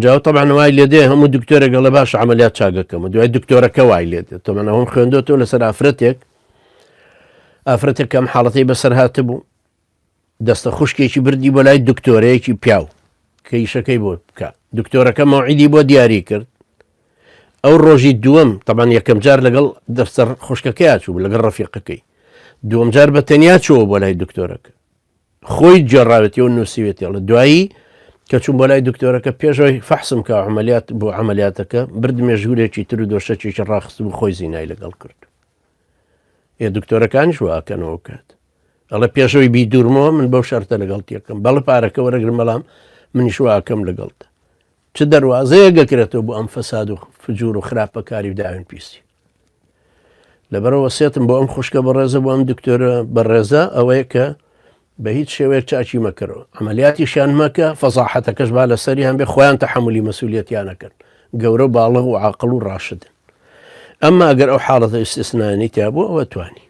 جاو طبعا وای لێدێ هەموو دکتۆرێک گەڵە باش عملیات چاگەکەم دوای دکتۆرەکە وای لێدێت تۆمەە هەم خوێندۆتەوە لەسەر ئافرەتێک کەم حاڵەتی بەسەر هاتە بوو دەستە خوشکێکی بردی بۆ لای دکتۆرەیەکی پیاو کە ئیشەکەی بۆ بکە دکتۆرەکە مەوعیدی بۆ دیاری کرد ئەو ڕۆژی دووەم طبعا یەکەم جار لەگەڵ دەفتەر خوشکەکەی چوو لەگەڵ ڕەفیقەکەی دووەم جار بە تەنیا چووە بۆ لای دکتۆرەکە خۆی جێڕاوێتی و نووسیوێتی لە دوایی کە چوون بۆ لای دکتۆرەکە پێشەوەی فەحسم کە عملیات بۆ عملیاتەکە بردمێ ژوورێکی تر و دۆشەکێکی ڕاخست و خۆی زینای لەگەڵ کرد دکتۆرەکانیش واکەنەوە کات ئەڵە پێشەوەی بیدورمەوە من بەو شەرتە لەگەڵ تێکم بەڵە پارەکە وەرەگرم بەڵام منیش واکەم لەگەڵتە چ دەواازەیە گەکرێتەوە بۆ ئەم فەساد و فجور و خراپەکاری و داوێن پیسی لەبەرەوە سێتم بۆ ئەم خوشکە بەڕێزە بۆ ئەم دکتۆرە بەڕێزە ئەوەیە کە بە هیچ شێوەیە چاچی مەکەرەوە عملیاتی شان مەکە فەزاحەتەکەش با لەسەری هەم بێ خۆیان تەحملی مەسئولیەتیانەکەن گەورە باڵغ و عاقڵ و ڕاشدن ئەمما ئەگەر ئەو حاڵەتە ئیستثنایی تیا بوو ئەوە توانی